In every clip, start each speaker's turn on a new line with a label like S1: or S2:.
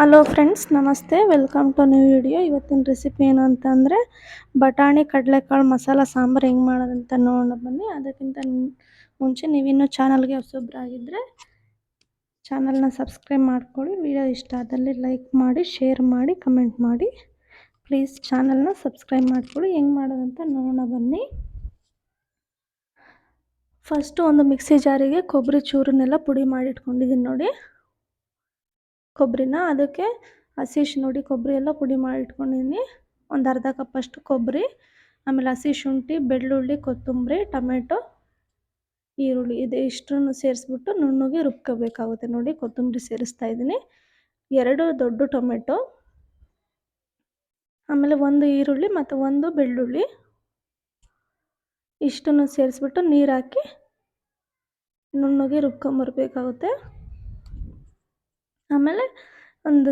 S1: Hello friends, ನಮಸ್ತೆ. Welcome to new video. ಇವತ್ತಿನ recipe ಏನು ಅಂತಂದರೆ ಬಟಾಣಿ ಕಡಲೆಕಾಳು ಮಸಾಲ ಸಾಂಬಾರು ಹೆಂಗೆ ಮಾಡೋದಂತ ನೋಡೋಣ ಬನ್ನಿ. ಅದಕ್ಕಿಂತ ಮುಂಚೆ ನೀವಿನ್ನೂ ಚಾನಲ್ಗೆ ಹೊಸಬ್ರಾಗಿದ್ದರೆ ಚಾನಲ್ನ ಸಬ್ಸ್ಕ್ರೈಬ್ ಮಾಡ್ಕೊಳ್ಳಿ. ವಿಡಿಯೋ ಇಷ್ಟ ಆದಲ್ಲಿ ಲೈಕ್ ಮಾಡಿ, ಶೇರ್ ಮಾಡಿ, ಕಮೆಂಟ್ ಮಾಡಿ. ಪ್ಲೀಸ್ ಚಾನಲ್ನ ಸಬ್ಸ್ಕ್ರೈಬ್ ಮಾಡ್ಕೊಳ್ಳಿ. ಹೆಂಗೆ ಮಾಡೋದಂತ ನೋಡೋಣ ಬನ್ನಿ. ಫಸ್ಟು ಒಂದು ಮಿಕ್ಸಿ ಜಾರಿಗೆ ಕೊಬ್ಬರಿ ಚೂರನ್ನೆಲ್ಲ ಪುಡಿ ಮಾಡಿಟ್ಕೊಂಡಿದ್ದೀನಿ ನೋಡಿ. ಕೊಬ್ಬರಿನ ಅದಕ್ಕೆ ಹಸಿ ನೋಡಿ ಕೊಬ್ಬರಿ ಎಲ್ಲ ಪುಡಿ ಮಾಡಿ ಇಟ್ಕೊಂಡಿದ್ದೀನಿ. ಒಂದು ಅರ್ಧ ಕಪ್ಪಷ್ಟು ಕೊಬ್ಬರಿ, ಆಮೇಲೆ ಹಸಿ ಶುಂಠಿ, ಬೆಳ್ಳುಳ್ಳಿ, ಕೊತ್ತಂಬರಿ, ಟೊಮೆಟೊ, ಈರುಳ್ಳಿ ಇದು ಇಷ್ಟನ್ನು ಸೇರಿಸ್ಬಿಟ್ಟು ನುಣ್ಣಗೆ ರುಬ್ಕೋಬೇಕಾಗುತ್ತೆ ನೋಡಿ. ಕೊತ್ತಂಬರಿ ಸೇರಿಸ್ತಾ ಇದ್ದೀನಿ, 2 ದೊಡ್ಡ ಟೊಮೆಟೊ, ಆಮೇಲೆ 1 ಈರುಳ್ಳಿ ಮತ್ತು 1 ಬೆಳ್ಳುಳ್ಳಿ ಇಷ್ಟನ್ನು ಸೇರಿಸ್ಬಿಟ್ಟು ನೀರು ಹಾಕಿ ನುಣ್ಣಗೆ ರುಬ್ಕೊಂಬರ್ಬೇಕಾಗುತ್ತೆ. ಆಮೇಲೆ ಒಂದು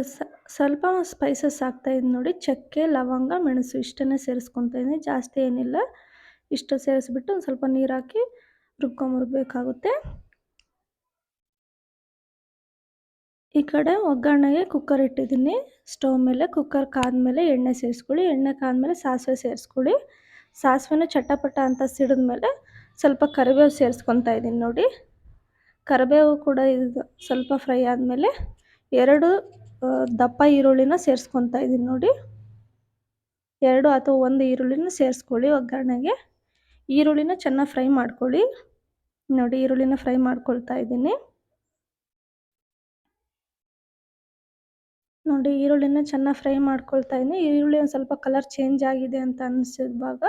S1: ಸ್ವಲ್ಪ ಸ್ಪೈಸಸ್ ಹಾಕ್ತಾಯಿದ್ದೀನಿ ನೋಡಿ. ಚಕ್ಕೆ, ಲವಂಗ, ಮೆಣಸು ಇಷ್ಟನ್ನೇ ಸೇರಿಸ್ಕೊತಾ ಇದ್ದೀನಿ, ಜಾಸ್ತಿ ಏನಿಲ್ಲ. ಇಷ್ಟು ಸೇರಿಸ್ಬಿಟ್ಟು ಒಂದು ಸ್ವಲ್ಪ ನೀರು ಹಾಕಿ ರುಬ್ಕೊಂಬರ್ಬೇಕಾಗುತ್ತೆ. ಈ ಕಡೆ ಒಗ್ಗರಣೆಗೆ ಕುಕ್ಕರ್ ಇಟ್ಟಿದ್ದೀನಿ ಸ್ಟವ್ ಮೇಲೆ. ಕುಕ್ಕರ್ ಕಾದ್ಮೇಲೆ ಎಣ್ಣೆ ಸೇರಿಸ್ಕೊಳ್ಳಿ. ಎಣ್ಣೆ ಕಾದ್ಮೇಲೆ ಸಾಸಿವೆ ಸೇರಿಸ್ಕೊಳ್ಳಿ. ಸಾಸಿವೆನೂ ಚಟಪಟ ಅಂತ ಸಿಡಿದ್ಮೇಲೆ ಸ್ವಲ್ಪ ಕರಿಬೇವು ಸೇರಿಸ್ಕೊತಾ ಇದ್ದೀನಿ ನೋಡಿ. ಕರಿಬೇವು ಕೂಡ ಇದು ಸ್ವಲ್ಪ ಫ್ರೈ ಆದಮೇಲೆ 2 ದಪ್ಪ ಈರುಳ್ಳಿನ ಸೇರಿಸ್ಕೊತಾ ಇದ್ದೀನಿ ನೋಡಿ. 2 ಅಥವಾ 1 ಈರುಳ್ಳಿನ ಸೇರಿಸ್ಕೊಳ್ಳಿ ಒಗ್ಗರಣೆಗೆ. ಈರುಳ್ಳಿನ ಚೆನ್ನಾಗಿ ಫ್ರೈ ಮಾಡ್ಕೊಳ್ಳಿ ನೋಡಿ. ಈರುಳ್ಳಿನ ಫ್ರೈ ಮಾಡ್ಕೊಳ್ತಾ ಇದ್ದೀನಿ ನೋಡಿ. ಈರುಳ್ಳಿನ ಚೆನ್ನಾಗಿ ಫ್ರೈ ಮಾಡ್ಕೊಳ್ತಾ ಇದ್ದೀನಿ. ಈರುಳ್ಳಿ ಒಂದು ಸ್ವಲ್ಪ ಕಲರ್ ಚೇಂಜ್ ಆಗಿದೆ ಅಂತ ಅನಿಸಿದಾಗ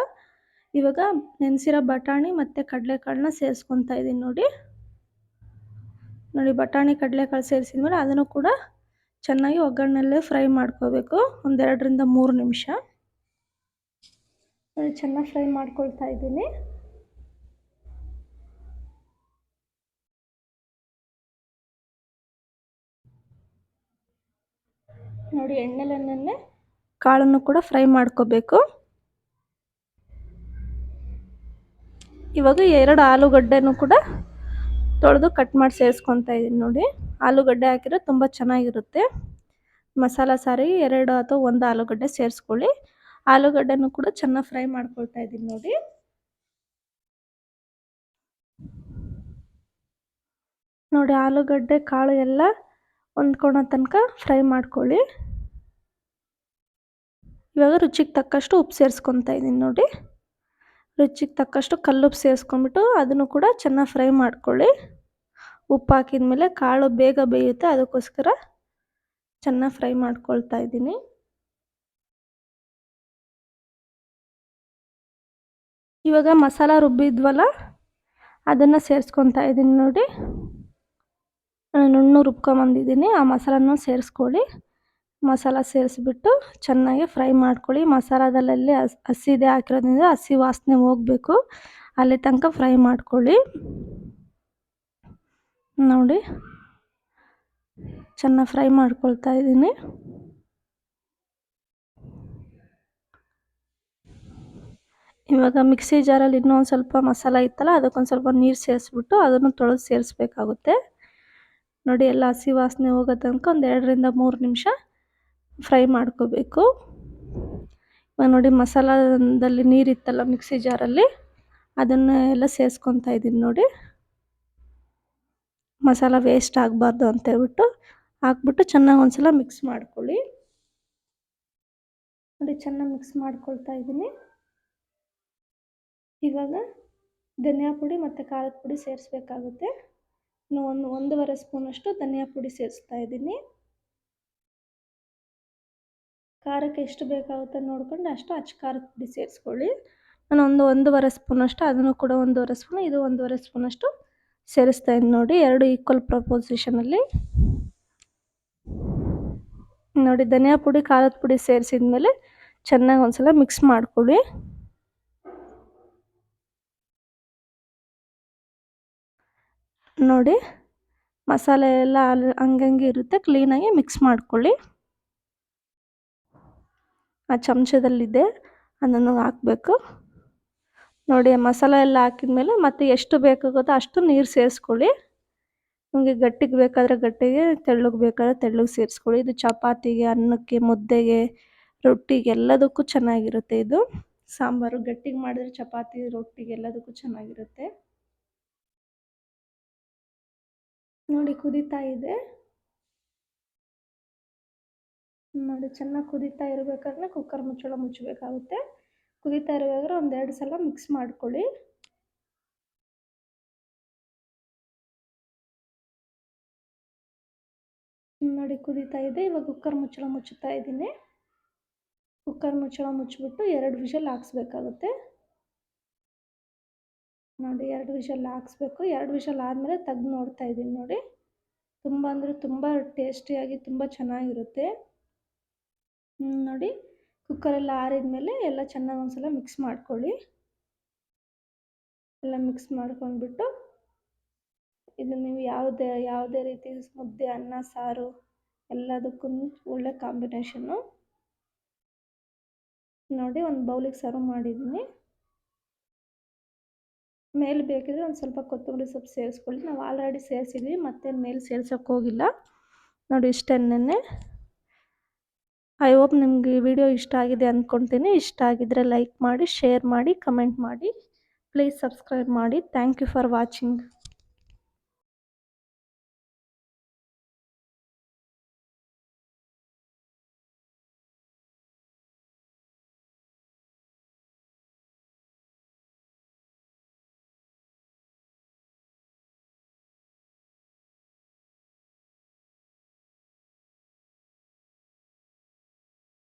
S1: ಇವಾಗ ನೆನೆಸಿರೋ ಬಟಾಣಿ ಮತ್ತು ಕಡಲೆಕಾಳನ್ನ ಸೇರಿಸ್ಕೊತಾ ಇದ್ದೀನಿ ನೋಡಿ. ಬಟಾಣಿ ಕಡಲೆಕಾಳು ಸೇರಿಸಿದ್ಮೇಲೆ ಅದನ್ನು ಕೂಡ ಚೆನ್ನಾಗಿ ಒಗ್ಗರಣೆಯಲ್ಲೇ ಫ್ರೈ ಮಾಡ್ಕೋಬೇಕು. ಒಂದು 2ರಿಂದ 3 ನಿಮಿಷ ಚೆನ್ನಾಗಿ ಫ್ರೈ ಮಾಡ್ಕೊಳ್ತಾ ಇದ್ದೀನಿ ನೋಡಿ. ಎಣ್ಣೆಲೆಣ್ಣೆ ಕಾಳನ್ನು ಕೂಡ ಫ್ರೈ ಮಾಡ್ಕೋಬೇಕು. ಇವಾಗ 2 ಆಲೂಗಡ್ಡೆನೂ ಕೂಡ ತೊಳೆದು ಕಟ್ ಮಾಡಿ ಸೇರಿಸ್ಕೊತಾ ಇದ್ದೀನಿ ನೋಡಿ. ಆಲೂಗಡ್ಡೆ ಹಾಕಿದ್ರೆ ತುಂಬ ಚೆನ್ನಾಗಿರುತ್ತೆ ಮಸಾಲ ಸಾರಿಗೆ. 2 ಅಥವಾ 1 ಆಲೂಗಡ್ಡೆ ಸೇರಿಸ್ಕೊಳ್ಳಿ. ಆಲೂಗಡ್ಡೆನೂ ಕೂಡ ಚೆನ್ನಾಗಿ ಫ್ರೈ ಮಾಡ್ಕೊಳ್ತಾ ಇದ್ದೀನಿ ನೋಡಿ. ಆಲೂಗಡ್ಡೆ ಕಾಳು ಎಲ್ಲ ಹೊಂದ್ಕೊಳ್ಳೋ ತನಕ ಫ್ರೈ ಮಾಡ್ಕೊಳ್ಳಿ. ಇವಾಗ ರುಚಿಗೆ ತಕ್ಕಷ್ಟು ಉಪ್ಪು ಸೇರಿಸ್ಕೊತಾ ಇದ್ದೀನಿ ನೋಡಿ. ರುಚಿಗೆ ತಕ್ಕಷ್ಟು ಕಲ್ಲುಪ್ಪು ಸೇರಿಸ್ಕೊಂಡ್ಬಿಟ್ಟು ಅದನ್ನು ಕೂಡ ಚೆನ್ನಾಗಿ ಫ್ರೈ ಮಾಡ್ಕೊಳ್ಳಿ. ಉಪ್ಪು ಹಾಕಿದ ಮೇಲೆ ಕಾಳು ಬೇಗ ಬೇಯುತ್ತೆ, ಅದಕ್ಕೋಸ್ಕರ ಚೆನ್ನಾಗಿ ಫ್ರೈ ಮಾಡ್ಕೊಳ್ತಾ ಇದ್ದೀನಿ. ಇವಾಗ ಮಸಾಲ ರುಬ್ಬಿದ್ವಲ್ಲ ಅದನ್ನು ಸೇರಿಸ್ಕೊತಾ ಇದ್ದೀನಿ ನೋಡಿ. ನುಣ್ಣು ರುಬ್ಕೊಂಬಂದಿದ್ದೀನಿ. ಆ ಮಸಾಲನೂ ಸೇರಿಸ್ಕೊಳ್ಳಿ. ಮಸಾಲ ಸೇರಿಸ್ಬಿಟ್ಟು ಚೆನ್ನಾಗಿ ಫ್ರೈ ಮಾಡ್ಕೊಳ್ಳಿ. ಮಸಾಲದಲ್ಲೆಲ್ಲಿ ಹಸಿದೆ ಹಾಕಿರೋದ್ರಿಂದ ಹಸಿ ವಾಸನೆ ಹೋಗಬೇಕು, ಅಲ್ಲಿ ತನಕ ಫ್ರೈ ಮಾಡ್ಕೊಳ್ಳಿ ನೋಡಿ. ಚೆನ್ನಾಗಿ ಫ್ರೈ ಮಾಡ್ಕೊಳ್ತಾ ಇದ್ದೀನಿ. ಇವಾಗ ಮಿಕ್ಸಿ ಜಾರಲ್ಲಿ ಇನ್ನೊಂದು ಸ್ವಲ್ಪ ಮಸಾಲ ಇತ್ತಲ್ಲ, ಅದಕ್ಕೊಂದು ಸ್ವಲ್ಪ ನೀರು ಸೇರಿಸ್ಬಿಟ್ಟು ಅದನ್ನು ತೊಳೆದು ಸೇರಿಸ್ಬೇಕಾಗುತ್ತೆ ನೋಡಿ. ಎಲ್ಲ ಹಸಿ ವಾಸನೆ ಹೋಗೋ ತನಕ ಒಂದು 2ರಿಂದ 3 ನಿಮಿಷ ಫ್ರೈ ಮಾಡ್ಕೋಬೇಕು. ಇವಾಗ ನೋಡಿ ಮಸಾಲದಲ್ಲಿ ನೀರಿತ್ತಲ್ಲ ಮಿಕ್ಸಿ ಜಾರಲ್ಲಿ, ಅದನ್ನು ಎಲ್ಲ ಸೇರಿಸ್ಕೊತಾ ಇದ್ದೀನಿ ನೋಡಿ. ಮಸಾಲ ವೇಸ್ಟ್ ಆಗಬಾರ್ದು ಅಂತೇಳ್ಬಿಟ್ಟು ಹಾಕ್ಬಿಟ್ಟು ಚೆನ್ನಾಗಿ ಒಂದ್ಸಲ ಮಿಕ್ಸ್ ಮಾಡ್ಕೊಳ್ಳಿ ನೋಡಿ. ಚೆನ್ನಾಗಿ ಮಿಕ್ಸ್ ಮಾಡ್ಕೊಳ್ತಾ ಇದ್ದೀನಿ. ಇವಾಗ ಧನಿಯಾ ಪುಡಿ ಮತ್ತು ಖಾರದ ಪುಡಿ ಸೇರಿಸ್ಬೇಕಾಗುತ್ತೆ. ಇನ್ನು 1.5 ಸ್ಪೂನಷ್ಟು ಧನಿಯಾ ಪುಡಿ ಸೇರಿಸ್ತಾ ಇದ್ದೀನಿ. ಖಾರಕ್ಕೆ ಎಷ್ಟು ಬೇಕಾಗುತ್ತೆ ನೋಡ್ಕೊಂಡು ಅಷ್ಟು ಅಚ್ಚ ಖಾರದ ಪುಡಿ ಸೇರಿಸ್ಕೊಳ್ಳಿ. ನಾನು 1.5 ಸ್ಪೂನಷ್ಟು, ಅದನ್ನು ಕೂಡ 1.5 ಸ್ಪೂನು, ಇದು 1.5 ಸ್ಪೂನಷ್ಟು ಸೇರಿಸ್ತಾ ಇದ್ದೀನಿ ನೋಡಿ. 2 ಈಕ್ವಲ್ ಪ್ರಪೋಸಿಷನಲ್ಲಿ ನೋಡಿ. ಧನಿಯಾ ಪುಡಿ ಖಾರದ ಪುಡಿ ಸೇರಿಸಿದ್ಮೇಲೆ ಚೆನ್ನಾಗಿ ಒಂದ್ಸಲ ಮಿಕ್ಸ್ ಮಾಡ್ಕೊಳ್ಳಿ ನೋಡಿ. ಮಸಾಲೆ ಎಲ್ಲ ಹಂಗಂಗೆ ಇರುತ್ತೆ, ಕ್ಲೀನಾಗಿ ಮಿಕ್ಸ್ ಮಾಡ್ಕೊಳ್ಳಿ. ಆ ಚಮಚದಲ್ಲಿದೆ ಅದನ್ನು ಹಾಕಬೇಕು ನೋಡಿ. ಮಸಾಲೆ ಎಲ್ಲ ಹಾಕಿದ್ಮೇಲೆ ಮತ್ತೆ ಎಷ್ಟು ಬೇಕಾಗುತ್ತೋ ಅಷ್ಟು ನೀರು ಸೇರಿಸ್ಕೊಳ್ಳಿ. ನಿಮಗೆ ಗಟ್ಟಿಗೆ ಬೇಕಾದರೆ ಗಟ್ಟಿಗೆ, ತೆಳ್ಳಗೆ ಬೇಕಾದ್ರೆ ತೆಳ್ಳಗೆ ಸೇರಿಸ್ಕೊಳ್ಳಿ. ಇದು ಚಪಾತಿಗೆ, ಅನ್ನಕ್ಕೆ, ಮುದ್ದೆಗೆ, ರೊಟ್ಟಿಗೆ ಎಲ್ಲದಕ್ಕೂ ಚೆನ್ನಾಗಿರುತ್ತೆ ಇದು ಸಾಂಬಾರು. ಗಟ್ಟಿಗೆ ಮಾಡಿದ್ರೆ ಚಪಾತಿ, ರೊಟ್ಟಿಗೆ ಎಲ್ಲದಕ್ಕೂ ಚೆನ್ನಾಗಿರುತ್ತೆ. ನೋಡಿ ಕುದೀತಾ ಇದೆ. ನೋಡಿ ಚೆನ್ನಾಗಿ ಕುದೀತಾ ಇರಬೇಕಾದ್ರೆ ಕುಕ್ಕರ್ ಮುಚ್ಚಳ ಮುಚ್ಚಬೇಕಾಗುತ್ತೆ. ಕುದೀತಾ ಇರುವಾಗ ಒಂದೆರಡು ಸಲ ಮಿಕ್ಸ್ ಮಾಡ್ಕೊಳ್ಳಿ. ನೋಡಿ ಕುದೀತಾ ಇದೆ. ಇವಾಗ ಕುಕ್ಕರ್ ಮುಚ್ಚಳ ಮುಚ್ಚುತ್ತಾ ಇದ್ದೀನಿ. ಕುಕ್ಕರ್ ಮುಚ್ಚಳ ಮುಚ್ಚಿಬಿಟ್ಟು 2 ವಿಷಲ್ ಹಾಕ್ಸ್ಬೇಕಾಗುತ್ತೆ. ನೋಡಿ 2 ವಿಷಲ್ ಹಾಕ್ಸ್ಬೇಕು. 2 ವಿಷಲ್ ಆದಮೇಲೆ ತೆಗ್ದು ನೋಡ್ತಾ ಇದ್ದೀನಿ ನೋಡಿ. ತುಂಬ ಅಂದರೆ ತುಂಬ ಟೇಸ್ಟಿಯಾಗಿ ತುಂಬ ಚೆನ್ನಾಗಿರುತ್ತೆ. ನೋಡಿ ಕುಕ್ಕರೆಲ್ಲ ಆರಿದ ಎಲ್ಲ ಚೆನ್ನಾಗಿ ಒಂದ್ಸಲ ಮಿಕ್ಸ್ ಮಾಡ್ಕೊಳ್ಳಿ. ಎಲ್ಲ ಮಿಕ್ಸ್ ಮಾಡ್ಕೊಂಡ್ಬಿಟ್ಟು ಇದು ನೀವು ಯಾವುದೇ ರೀತಿ ಮುದ್ದೆ, ಅನ್ನ, ಸಾರು ಎಲ್ಲದಕ್ಕೂ ಒಳ್ಳೆ ಕಾಂಬಿನೇಷನ್ನು. ನೋಡಿ ಒಂದು ಬೌಲಿಗೆ ಸರ್ವ್ ಮಾಡಿದ್ದೀನಿ. ಮೇಲೆ ಬೇಕಿದ್ರೆ ಒಂದು ಸ್ವಲ್ಪ ಕೊತ್ತಂಬರಿ ಸೊಪ್ಪು ಸೇರಿಸ್ಕೊಳ್ಳಿ. ನಾವು ಆಲ್ರೆಡಿ ಸೇರಿಸಿದ್ವಿ, ಮತ್ತೆ ಮೇಲೆ ಸೇರ್ಸೋಕ್ಕೆ ಹೋಗಿಲ್ಲ. ನೋಡಿ ಇಷ್ಟನ್ನೇ. ಐ ಹೋಪ್ ನಿಮಗೆ ಈ ವಿಡಿಯೋ ಇಷ್ಟ ಆಗಿದೆ ಅಂದ್ಕೊಳ್ತೀನಿ. ಇಷ್ಟ ಆಗಿದ್ದರೆ ಲೈಕ್ ಮಾಡಿ, ಶೇರ್ ಮಾಡಿ, ಕಮೆಂಟ್ ಮಾಡಿ. ಪ್ಲೀಸ್ ಸಬ್ಸ್ಕ್ರೈಬ್ ಮಾಡಿ. Thank you for watching.